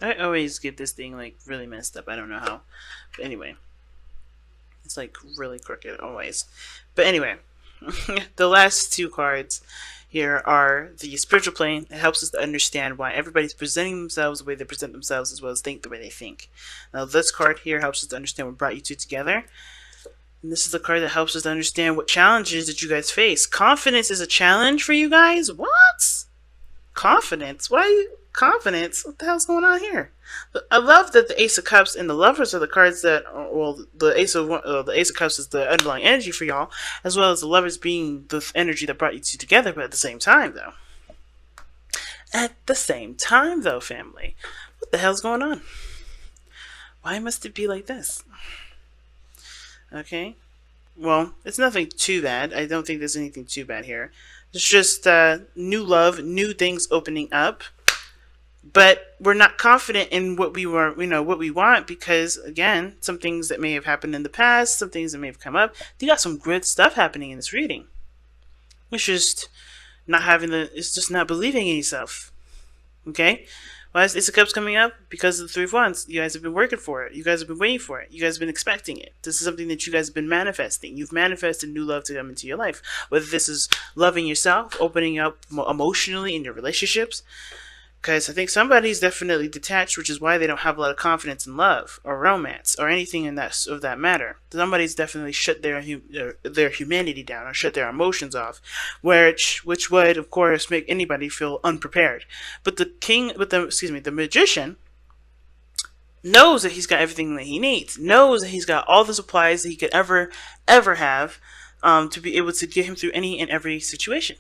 I always get this thing like really messed up. I don't know how. But anyway, it's like really crooked always. But anyway, the last two cards here are the spiritual plane. It helps us to understand why everybody's presenting themselves the way they present themselves, as well as think the way they think. Now, this card here helps us to understand what brought you two together. And this is the card that helps us to understand what challenges that you guys face. Confidence is a challenge for you guys? What? Confidence? What are you? Confidence? What the hell's going on here? I love that the Ace of Cups and the Lovers are the cards that, well, the Ace of Cups is the underlying energy for y'all, as well as the Lovers being the energy that brought you two together. But at the same time, family, what the hell's going on? Why must it be like this? Okay, well, it's nothing too bad. I don't think there's anything too bad here. It's just new love, new things opening up. But we're not confident in what we were, what we want, because again, some things that may have happened in the past, some things that may have come up. You got some good stuff happening in this reading. It's just it's just not believing in yourself. Okay? Why is Ace of Cups coming up? Because of the Three of Wands. You guys have been working for it. You guys have been waiting for it. You guys have been expecting it. This is something that you guys have been manifesting. You've manifested new love to come into your life. Whether this is loving yourself, opening up emotionally in your relationships. Because I think somebody's definitely detached, which is why they don't have a lot of confidence in love or romance or anything of that matter. Somebody's definitely shut their humanity down or shut their emotions off, which would, of course, make anybody feel unprepared. But the magician knows that he's got everything that he needs. Knows that he's got all the supplies that he could ever have to be able to get him through any and every situation.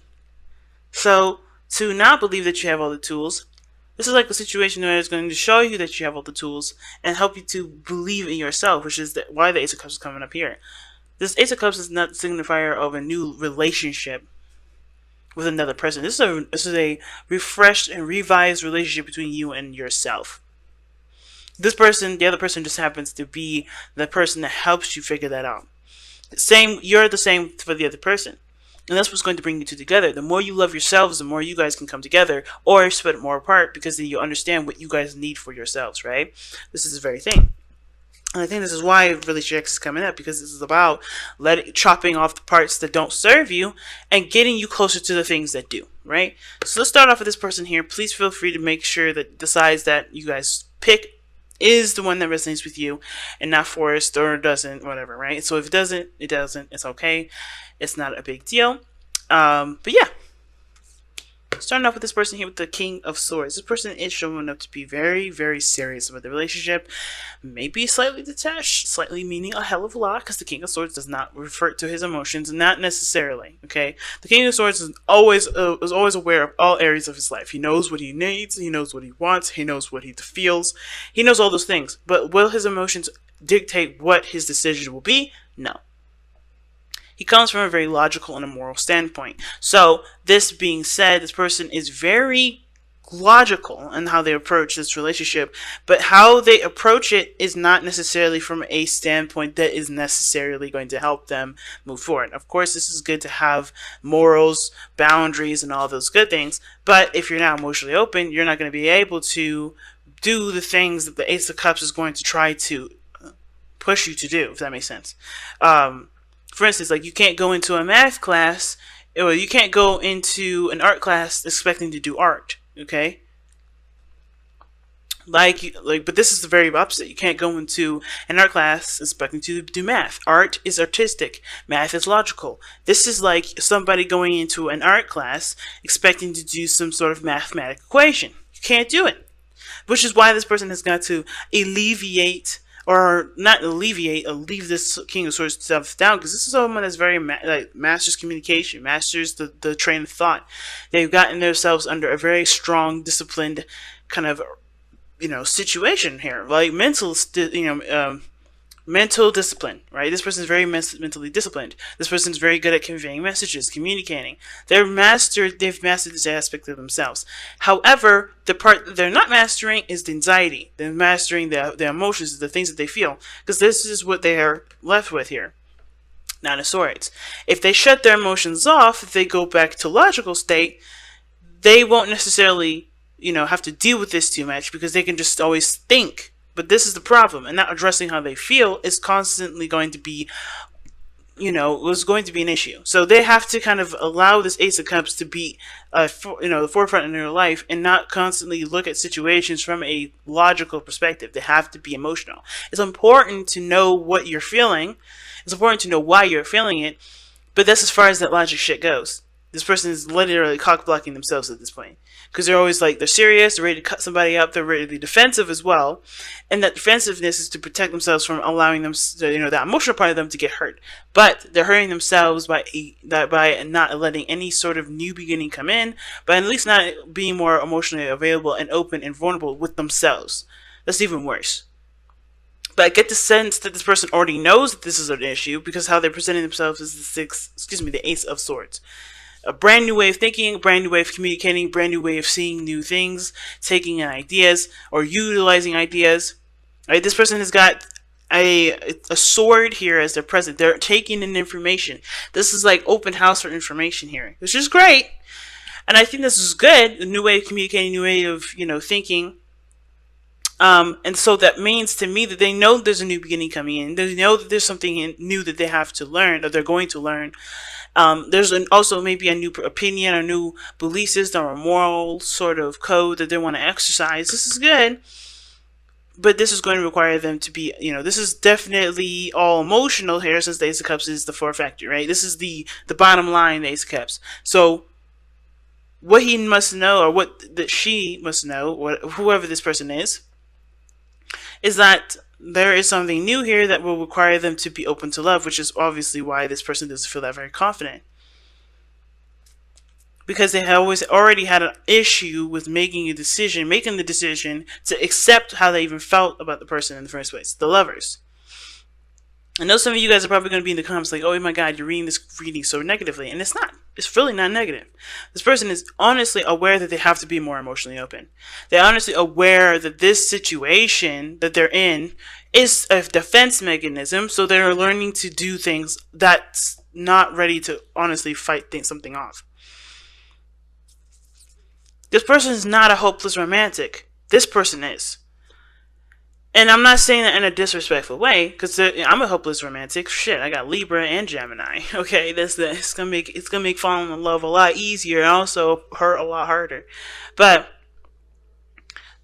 So to not believe that you have all the tools. This is like a situation where it's going to show you that you have all the tools and help you to believe in yourself, which is why the Ace of Cups is coming up here. This Ace of Cups is not the signifier of a new relationship with another person. This is a refreshed and revised relationship between you and yourself. This person, the other person, just happens to be the person that helps you figure that out. You're the same for the other person. And that's what's going to bring you two together. The more you love yourselves, the more you guys can come together or split more apart, because then you understand what you guys need for yourselves, right? This is the very thing. And I think this is why Relationship X is coming up, because this is about chopping off the parts that don't serve you and getting you closer to the things that do, right? So let's start off with this person here. Please feel free to make sure that the size that you guys pick is the one that resonates with you and not forced or doesn't, whatever, right? So if it doesn't, it doesn't. It's okay. It's not a big deal. But yeah. Starting off with this person here with the King of Swords. This person is showing up to be very, very serious about the relationship. Maybe slightly detached, slightly meaning a hell of a lot, because the King of Swords does not refer to his emotions, not necessarily, okay? The King of Swords is always aware of all areas of his life. He knows what he needs, he knows what he wants, he knows what he feels, he knows all those things. But will his emotions dictate what his decision will be? No. He comes from a very logical and a moral standpoint. So, this being said, this person is very logical in how they approach this relationship, but how they approach it is not necessarily from a standpoint that is necessarily going to help them move forward. Of course, this is good to have morals, boundaries, and all those good things, but if you're not emotionally open, you're not going to be able to do the things that the Ace of Cups is going to try to push you to do, if that makes sense. For instance, like you can't go into a math class, or you can't go into an art class expecting to do art, okay? But this is the very opposite. You can't go into an art class expecting to do math. Art is artistic. Math is logical. This is like somebody going into an art class expecting to do some sort of mathematical equation. You can't do it. Which is why this person has got to leave this King of Swords stuff down, because this is someone that's very masters communication, masters the train of thought. They've gotten themselves under a very strong, disciplined kind of situation here, like mental discipline, right? This person is very mentally disciplined. This person is very good at conveying messages, communicating. They've mastered this aspect of themselves. However, the part that they're not mastering is the anxiety. They're mastering the emotions, the things that they feel, because this is what they are left with here. Nine of Swords. If they shut their emotions off, if they go back to logical state, they won't necessarily have to deal with this too much because they can just always think. But this is the problem, and not addressing how they feel is constantly going to be, was going to be an issue. So they have to kind of allow this Ace of Cups to be, the forefront in their life, and not constantly look at situations from a logical perspective. They have to be emotional. It's important to know what you're feeling. It's important to know why you're feeling it, but that's as far as that logic shit goes. This person is literally cock blocking themselves at this point. Because they're always like, they're serious, they're ready to cut somebody up, they're ready to be defensive as well. And that defensiveness is to protect themselves from allowing them, that emotional part of them to get hurt. But they're hurting themselves by not letting any sort of new beginning come in, but at least not being more emotionally available and open and vulnerable with themselves. That's even worse. But I get the sense that this person already knows that this is an issue because how they're presenting themselves is the Ace of Swords. A brand new way of thinking, a brand new way of communicating, a brand new way of seeing new things, taking in ideas or utilizing ideas. Right? This person has got a sword here as their present. They're taking in information. This is like open house for information here, which is great. And I think this is good. A new way of communicating, a new way of thinking. And so that means to me that they know there's a new beginning coming in. They know that there's something new that they have to learn, or they're going to learn. There's also maybe a new opinion, a new belief system, or moral sort of code that they want to exercise. This is good, but this is going to require them to be, this is definitely all emotional here, since the Ace of Cups is the fourth factor, right? This is the bottom line, the Ace of Cups. So what he must know, or what that she must know, whoever this person is that there is something new here that will require them to be open to love, which is obviously why this person doesn't feel that very confident. Because they have already had an issue with making the decision to accept how they even felt about the person in the first place, the lovers. I know some of you guys are probably going to be in the comments like, oh my god, you're reading this reading so negatively. And it's not. It's really not negative. This person is honestly aware that they have to be more emotionally open. They're honestly aware that this situation that they're in is a defense mechanism, so they're learning to do things that's not ready to honestly fight something off. This person is not a hopeless romantic. This person is. And I'm not saying that in a disrespectful way, because I'm a hopeless romantic. Shit, I got Libra and Gemini. Okay, it's gonna make falling in love a lot easier and also hurt a lot harder. But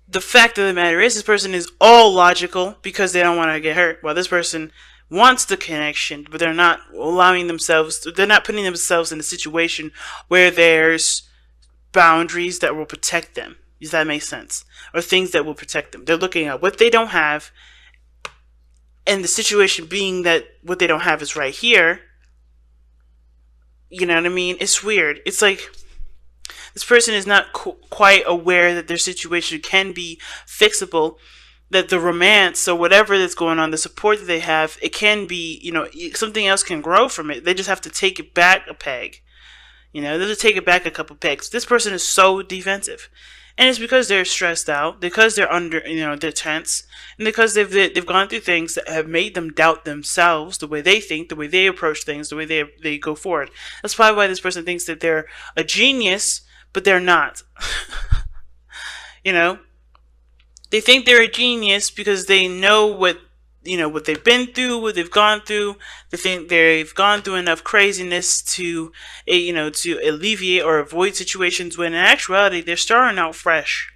the fact of the matter is, this person is all logical because they don't want to get hurt, while this person wants the connection, but they're not they're not putting themselves in a situation where there's boundaries that will protect them. Does that make sense? Or things that will protect them. They're looking at what they don't have, and the situation being that what they don't have is right here. You know what I mean? It's weird. It's like this person is not quite aware that their situation can be fixable, that the romance or whatever that's going on, the support that they have, it can be, something else can grow from it. They just have to take it back a peg. They have to take it back a couple pegs. This person is so defensive. And it's because they're stressed out, because they're under, they're tense, and because they've gone through things that have made them doubt themselves, the way they think, the way they approach things, the way they go forward. That's probably why this person thinks that they're a genius, but they're not. They think they're a genius because they know what they've been through, what they've gone through. They think they've gone through enough craziness to alleviate or avoid situations when in actuality they're starting out fresh.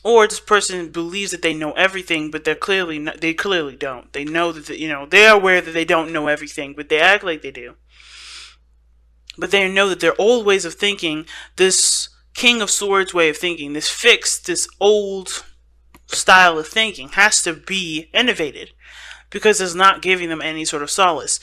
Or this person believes that they know everything, but they clearly don't. They know that they're aware that they don't know everything, but they act like they do. But they know that their old ways of thinking, this King of Swords way of thinking, this fixed, this old style of thinking has to be innovated because it's not giving them any sort of solace.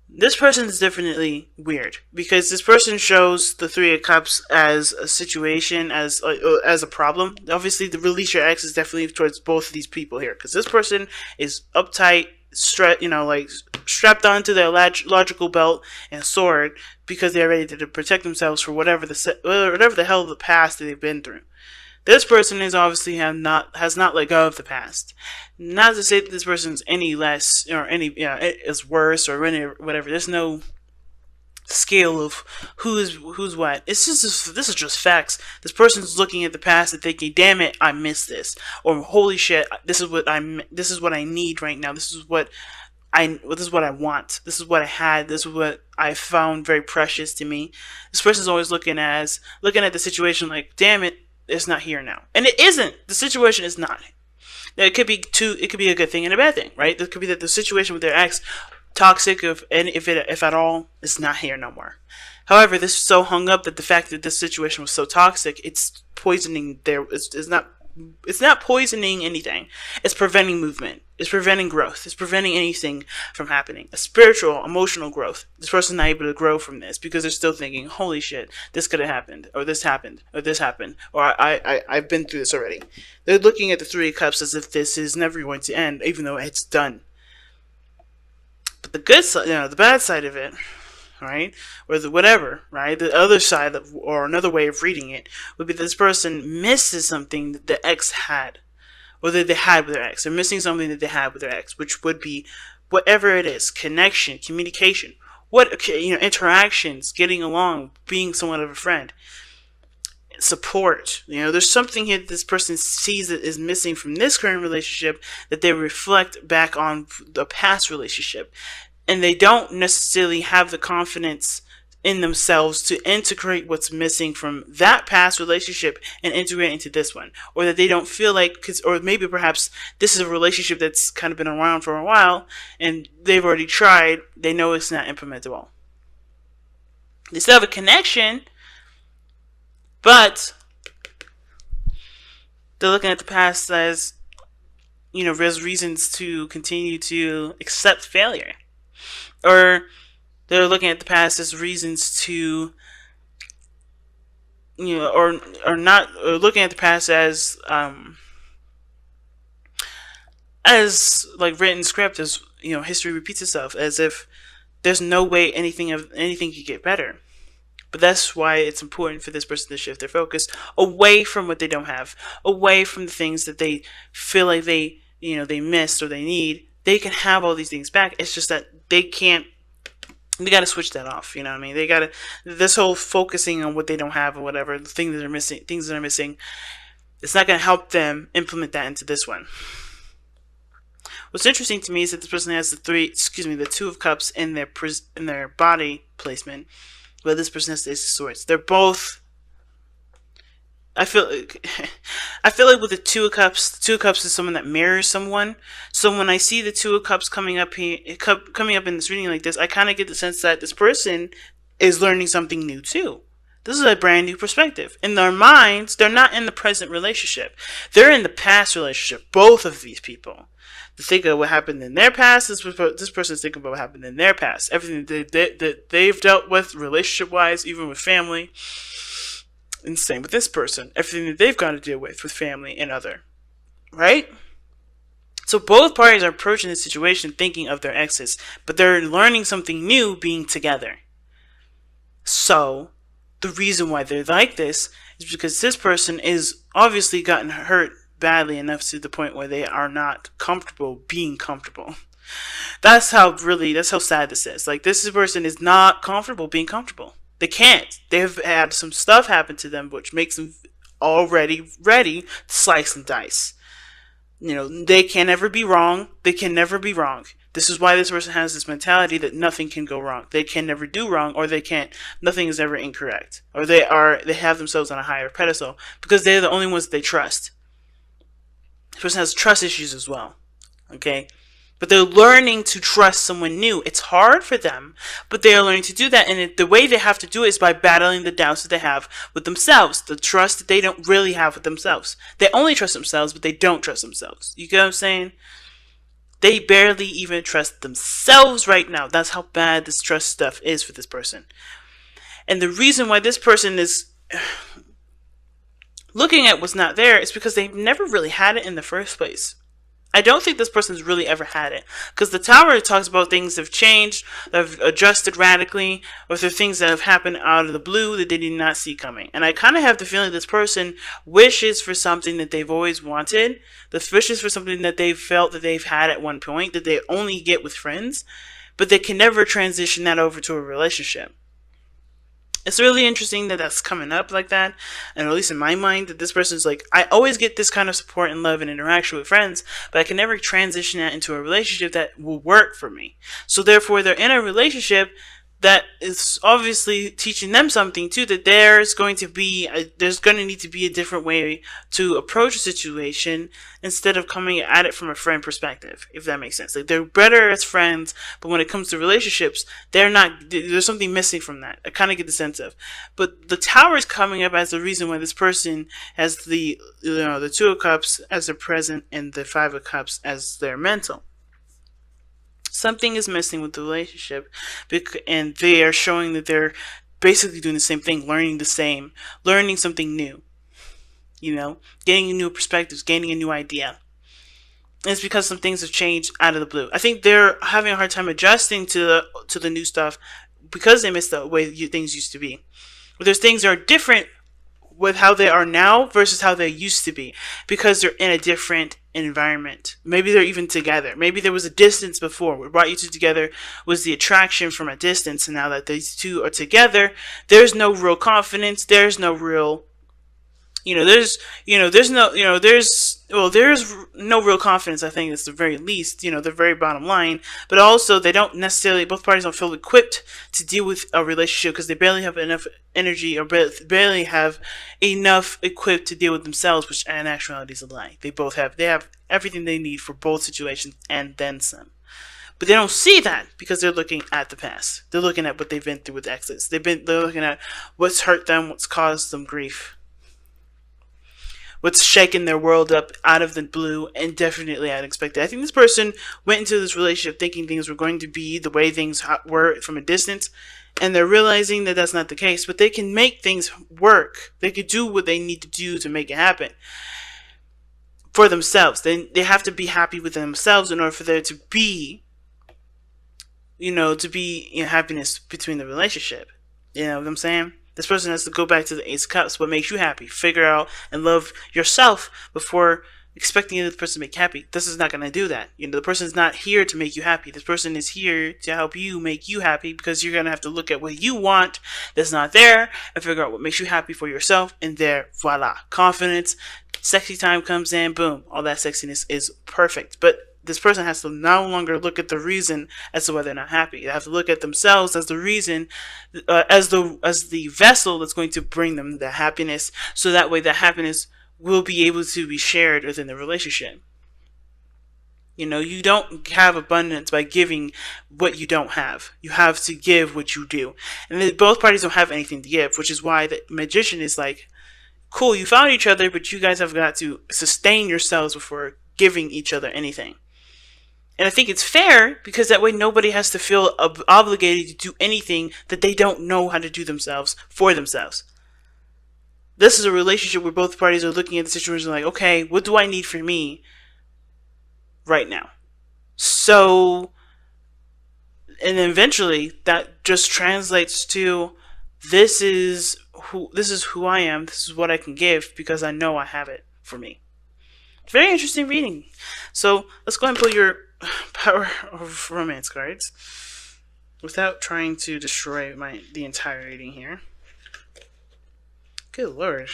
This person is definitely weird because this person shows the Three of Cups as a situation, as a problem. Obviously, the release your ex is definitely towards both of these people here because this person is uptight, strapped onto their logical belt and sword because they're ready to protect themselves for whatever the hell of the past that they've been through. This person is obviously has not let go of the past. Not to say that this person's any less or any is worse or whatever. There's no scale of who's what. This is just facts. This person's looking at the past and thinking, "Damn it, I missed this," or "Holy shit, this is what I need right now. This is what I want. This is what I had. This is what I found very precious to me." This person's always looking at the situation like, "Damn it, it's not here now," and it isn't. The situation is not. It could be a good thing and a bad thing, right? It could be that the situation with their ex, toxic, if at all, is not here no more. However, this is so hung up that the fact that this situation was so toxic, it's poisoning it's not poisoning anything. It's preventing movement. It's preventing growth. It's preventing anything from happening. A spiritual, emotional growth. This person's not able to grow from this because they're still thinking, "Holy shit, this could have happened, or this happened, or this happened, or I've been through this already." They're looking at the Three of Cups as if this is never going to end, even though it's done. But the good side, the bad side of it, right, or the whatever, right, the other side or another way of reading it would be that this person misses something that the ex had, or that they had with their ex. They're missing something that they had with their ex, which would be whatever it is: connection, communication, interactions, getting along, being somewhat of a friend, support. There's something here that this person sees that is missing from this current relationship that they reflect back on the past relationship. And they don't necessarily have the confidence in themselves to integrate what's missing from that past relationship and integrate into this one. Or that they don't feel like, or maybe perhaps this is a relationship that's kind of been around for a while and they've already tried, they know it's not implementable. They still have a connection, but they're looking at the past as, there's reasons to continue to accept failure. Or they're looking at the past as reasons to, or looking at the past as like written script, as history repeats itself, as if there's no way anything could get better. But that's why it's important for this person to shift their focus away from what they don't have, away from the things that they feel like they missed or they need. They can have all these things back. It's just that they got to switch that off. You know what I mean? They got to, this whole focusing on what they don't have or whatever, the things that are missing, it's not going to help them implement that into this one. What's interesting to me is that this person has the Two of Cups in their body placement, but this person has the Ace of Swords. They're both, I feel like with the Two of Cups is someone that mirrors someone. So when I see the Two of Cups coming up in this reading like this, I kind of get the sense that this person is learning something new too. This is a brand new perspective. In their minds, they're not in the present relationship. They're in the past relationship. Both of these people. To think of what happened in their past, this person's thinking about what happened in their past. Everything that they've dealt with relationship-wise, even with family. And same with this person. Everything that they've got to deal with family and other. Right? So both parties are approaching the situation thinking of their exes, but they're learning something new being together. So the reason why they're like this is because this person is obviously gotten hurt badly enough to the point where they are not comfortable being comfortable. That's how sad this is. Like, this person is not comfortable being comfortable. They can't. They've had some stuff happen to them which makes them already ready to slice and dice. They can never be wrong. They can never be wrong. This is why this person has this mentality that nothing can go wrong. They can never do wrong, or nothing is ever incorrect. Or they have themselves on a higher pedestal because they're the only ones that they trust. This person has trust issues as well. Okay? But they're learning to trust someone new. It's hard for them, but they are learning to do that. And the way they have to do it is by battling the doubts that they have with themselves. The trust that they don't really have with themselves. They only trust themselves, but they don't trust themselves. You get what I'm saying? They barely even trust themselves right now. That's how bad this trust stuff is for this person. And the reason why this person is looking at what's not there is because they've never really had it in the first place. I don't think this person's really ever had it. Because the Tower talks about things that have changed, that have adjusted radically, or there are things that have happened out of the blue that they did not see coming. And I kind of have the feeling this person wishes for something that they've always wanted. This wishes for something that they've felt that they've had at one point, that they only get with friends. But they can never transition that over to a relationship. It's really interesting that that's coming up like that, and at least in my mind, that this person's like, I always get this kind of support and love and interaction with friends, but I can never transition that into a relationship that will work for me. So therefore, they're in a relationship that is obviously teaching them something too, that there's going to need to be a different way to approach a situation instead of coming at it from a friend perspective, if that makes sense. Like, they're better as friends, but when it comes to relationships, there's something missing from that. I kind of get the sense of. But the Tower is coming up as the reason why this person has the Two of Cups as their present and the Five of Cups as their mental. Something is missing with the relationship, and they are showing that they're basically doing the same thing, learning something new, gaining new perspectives, gaining a new idea. And it's because some things have changed out of the blue. I think they're having a hard time adjusting to the new stuff because they miss the way things used to be. But there's things that are different with how they are now versus how they used to be, because they're in a different environment. Maybe they're even together. Maybe there was a distance before. What brought you two together was the attraction from a distance, and now that these two are together, there's no real confidence. There's no real there's no real confidence. I think it's the very least, the very bottom line. But also, both parties don't feel equipped to deal with a relationship because they barely have enough energy, or barely have enough equipped to deal with themselves, which in actuality is a lie. They have everything they need for both situations and then some. But they don't see that because they're looking at the past. They're looking at what they've been through with exes. They're looking at what's hurt them, what's caused them grief, what's shaking their world up out of the blue and definitely unexpected. I think this person went into this relationship thinking things were going to be the way things were from a distance, and they're realizing that that's not the case. But they can make things work. They can do what they need to do to make it happen for themselves. They have to be happy with themselves in order for there to be, happiness between the relationship. You know what I'm saying? This person has to go back to the Ace of Cups. What makes you happy? Figure out and love yourself before expecting the other person to make you happy. This is not going to do that. The person is not here to make you happy. This person is here to help you make you happy, because you're going to have to look at what you want that's not there and figure out what makes you happy for yourself. And there, voila, confidence, sexy time comes in, boom, all that sexiness is perfect. But this person has to no longer look at the reason as to why they're not happy. They have to look at themselves as the reason, as the vessel that's going to bring them the happiness, so that way that happiness will be able to be shared within the relationship. You don't have abundance by giving what you don't have. You have to give what you do. And both parties don't have anything to give, which is why the magician is like, cool, you found each other, but you guys have got to sustain yourselves before giving each other anything. And I think it's fair, because that way nobody has to feel obligated to do anything that they don't know how to do themselves for themselves. This is a relationship where both parties are looking at the situation like, okay, what do I need for me right now? So, and eventually that just translates to, this is who I am, this is what I can give, because I know I have it for me. Very interesting reading. So let's go ahead and pull your Power of Romance cards without trying to destroy the entire reading here. Good lord.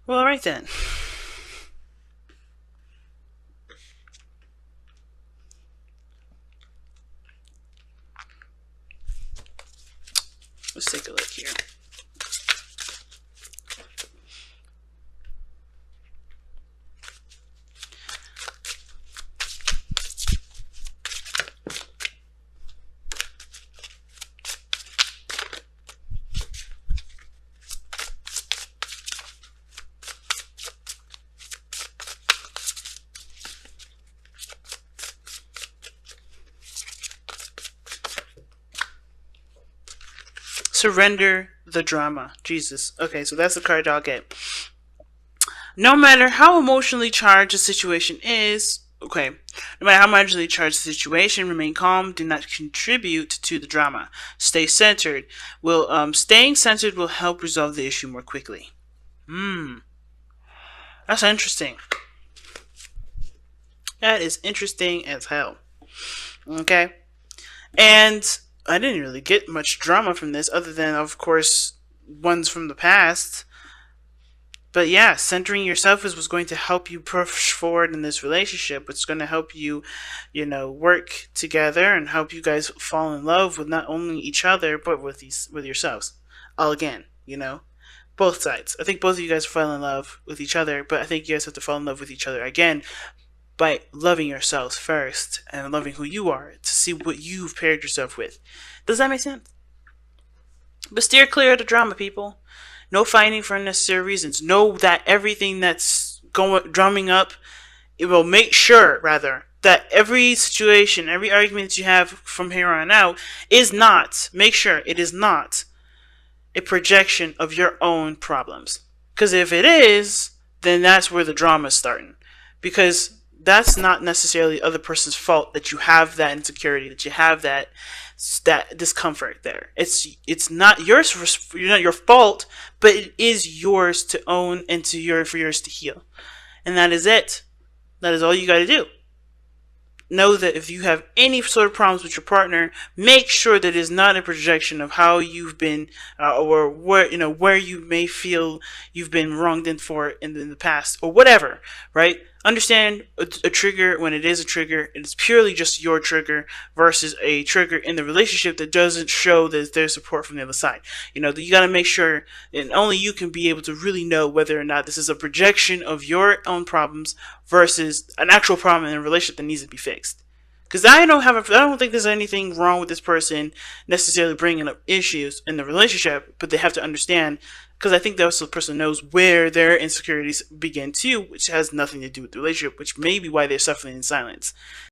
Well, alright then. Let's take a look here. Surrender the drama. Jesus. Okay, so that's the card I'll get. No matter how emotionally charged a situation is, no matter how emotionally charged the situation, remain calm. Do not contribute to the drama. Stay centered. Staying centered will help resolve the issue more quickly. That's interesting. That is interesting as hell. Okay? And I didn't really get much drama from this, other than, of course, ones from the past. But yeah, centering yourself is what's going to help you push forward in this relationship. It's going to help you, work together and help you guys fall in love with not only each other but with yourselves. All again, both sides. I think both of you guys fall in love with each other, but I think you guys have to fall in love with each other again by loving yourselves first and loving who you are to see what you've paired yourself with. Does that make sense? But steer clear of the drama, people. No fighting for unnecessary reasons. Know that everything that's going drumming up, it will make sure, rather, that every situation, every argument that you have from here on out is not, make sure it is not a projection of your own problems. Because if it is, then that's where the drama is starting. Because that's not necessarily the other person's fault that you have that insecurity, that you have that discomfort there. It's not yours. You're not your fault, but it is yours to own and for yours to heal. And that is it. That is all you got to do. Know that if you have any sort of problems with your partner, make sure that it is not a projection of how you've been, or where you may feel you've been wronged in the past, or whatever. Right? Understand a trigger when it is a trigger. It's purely just your trigger versus a trigger in the relationship that doesn't show that there's support from the other side. You got to make sure, and only you can be able to really know whether or not this is a projection of your own problems versus an actual problem in a relationship that needs to be fixed. Because I don't think there's anything wrong with this person necessarily bringing up issues in the relationship, but they have to understand, because I think that also the person knows where their insecurities begin too, which has nothing to do with the relationship, which may be why they're suffering in silence.